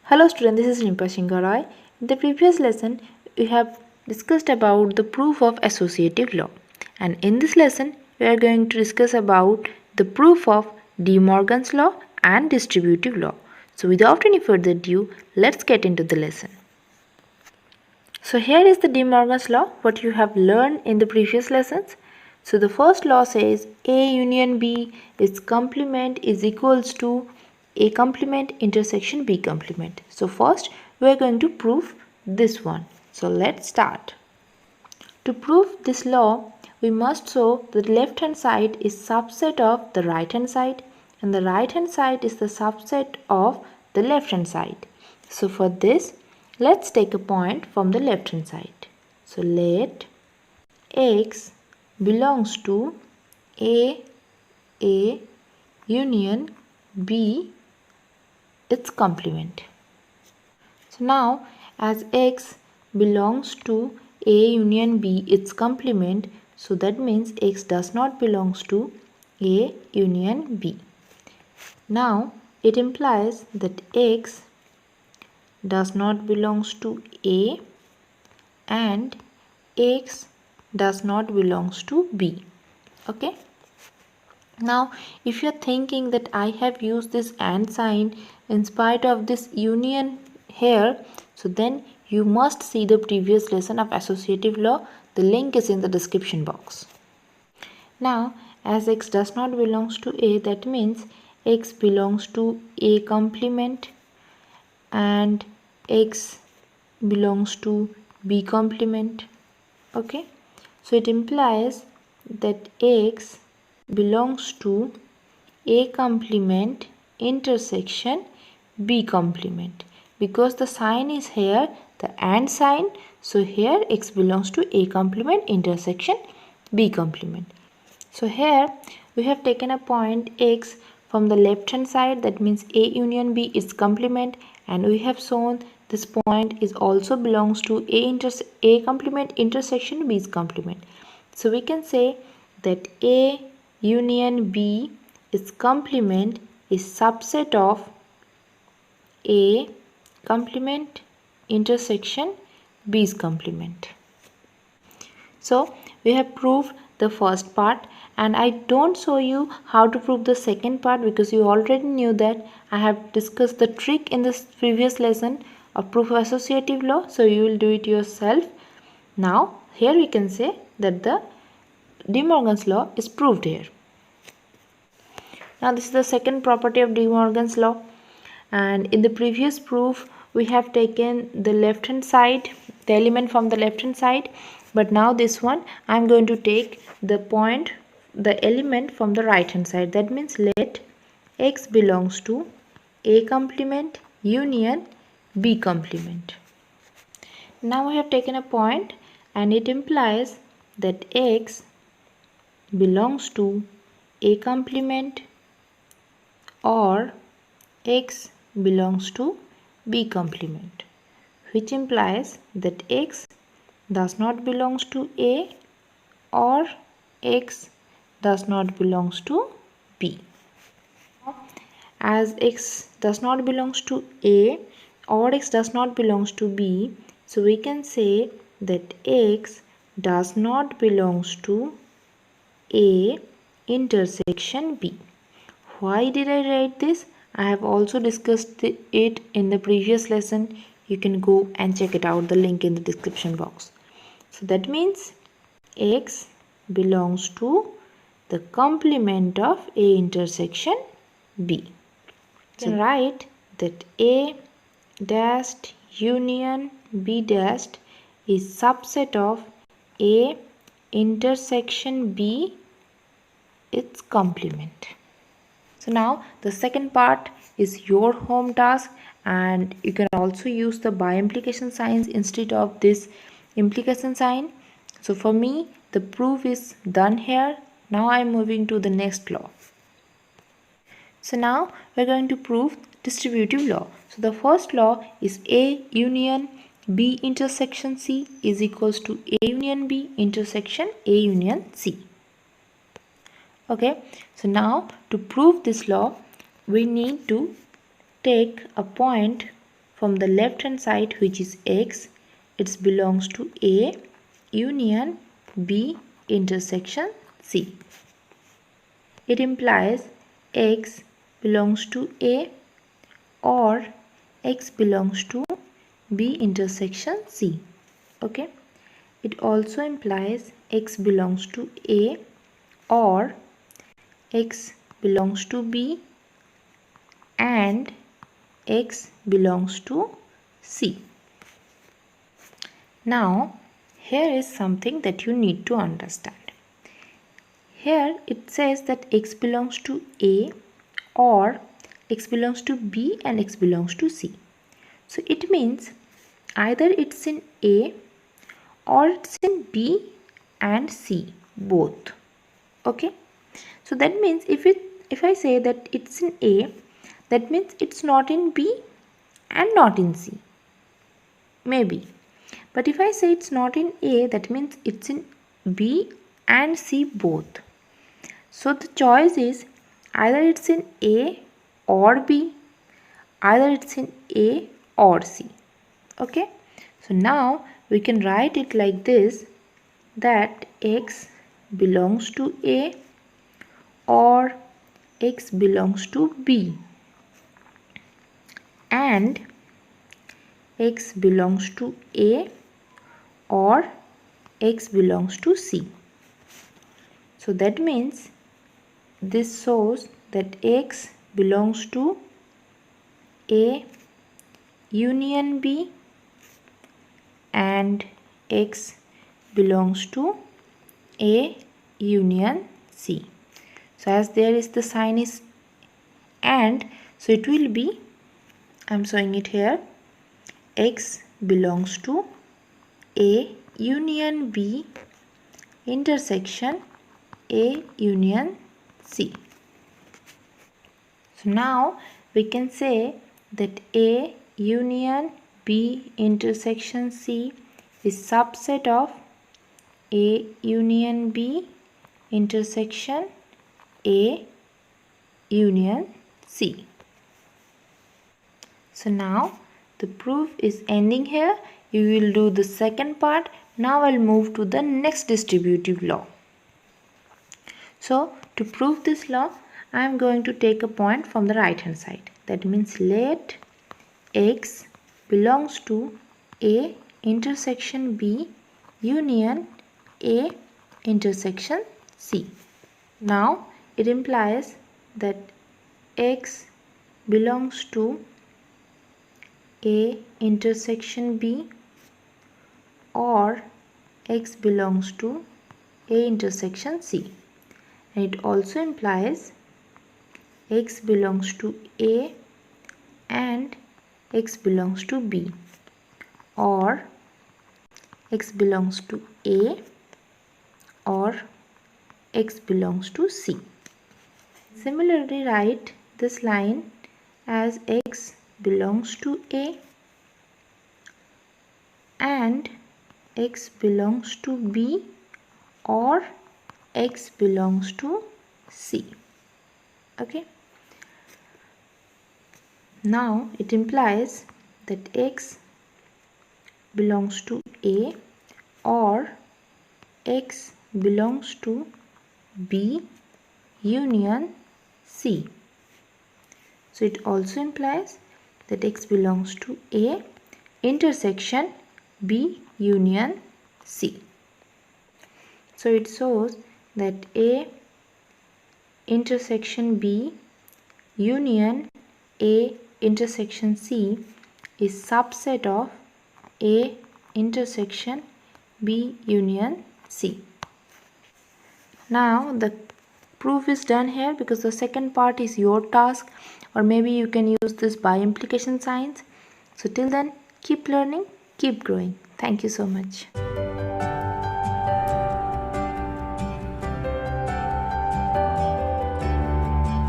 Hello students, this is Nimpa Shingarai. In the previous lesson, we have discussed about the proof of associative law. And in this lesson, we are going to discuss about the proof of De Morgan's law and distributive law. So without any further ado, let's get into the lesson. So here is the De Morgan's law, what you have learned in the previous lessons. So the first law says A union B its complement is equals to A complement intersection B complement. So first we are going to prove this one. So let's start. To prove this law, we must show that the left hand side is subset of the right hand side and the right hand side is the subset of the left hand side. So for this, let's take a point from the left hand side. So let X belongs to A union B its complement. So now as X belongs to A union B its complement, so that means X does not belongs to A union B. Now it implies that X does not belongs to A and X does not belongs to B. Okay. Now if you are thinking that I have used this AND sign in spite of this union here, so then you must see the previous lesson of associative law. The link is in the description box. Now as X does not belongs to A, that means X belongs to A complement and X belongs to B complement. Okay, so it implies that X belongs to A complement intersection B complement, because the sign is here the AND sign, so here X belongs to A complement intersection B complement. So here we have taken a point X from the left hand side, that means A union B is complement, and we have shown this point is also belongs to A complement intersection B's complement. So we can say that A union B its complement is subset of A complement intersection B's complement. So we have proved the first part, and I don't show you how to prove the second part because you already knew that. I have discussed the trick in this previous lesson of proof of associative law, so you will do it yourself. Now here we can say that the De Morgan's law is proved here. Now this is the second property of De Morgan's law, and in the previous proof we have taken the left hand side, the element from the left hand side, but now this one I am going to take the point, the element from the right hand side. That means let X belongs to A complement union B complement. Now we have taken a point and it implies that X belongs to A complement or X belongs to B complement, which implies that X does not belongs to A or X does not belongs to B. As X does not belongs to A or X does not belongs to B, so we can say that X does not belongs to A intersection B. Why did I write this? I have also discussed it in the previous lesson. You can go and check it out, the link in the description box. So that means X belongs to the complement of A intersection B. So write that A dashed union B dashed is subset of A intersection B its complement. So now the second part is your home task, and you can also use the by implication signs instead of this implication sign. So for me the proof is done here. Now I am moving to the next law. So now we are going to prove distributive law. So the first law is A union B intersection C is equals to A union B intersection A union C. Okay, so now to prove this law we need to take a point from the left hand side, which is X, it belongs to A union B intersection C. It implies X belongs to A or X belongs to B intersection C. Okay. It also implies X belongs to A or X belongs to B and X belongs to C. Now, here is something that you need to understand. Here it says that X belongs to A or X belongs to B and X belongs to C. So it means either it's in A or it's in B and C both. Okay. So that means if I say that it's in A, that means it's not in B and not in C. Maybe. But if I say it's not in A, that means it's in B and C both. So the choice is either it's in A or B, either it's in A or C. Okay. So now we can write it like this, that X belongs to A or X belongs to B and X belongs to A or X belongs to C. So that means this shows that X belongs to A union B and X belongs to A union C. So as there is the sign is AND, so it will be, I am showing it here, X belongs to A union B intersection A union C. So now we can say that A union B intersection C is subset of A union B intersection A union C. So now the proof is ending here. You will do the second part. Now I'll move to the next distributive law. So to prove this law, I am going to take a point from the right hand side. That means let X belongs to A intersection B union A intersection C. Now it implies that X belongs to A intersection B or X belongs to A intersection C. And it also implies X belongs to A and X belongs to B or X belongs to A or X belongs to C. Similarly, write this line as X belongs to A and X belongs to B or X belongs to C. Okay. Now it implies that X belongs to A or X belongs to B union C. So it also implies that X belongs to A intersection B union C. So it shows that A intersection B union A intersection C is subset of A intersection B union C. Now the proof is done here, because the second part is your task, or maybe you can use this by implication signs. So till then, keep learning, keep growing. Thank you so much.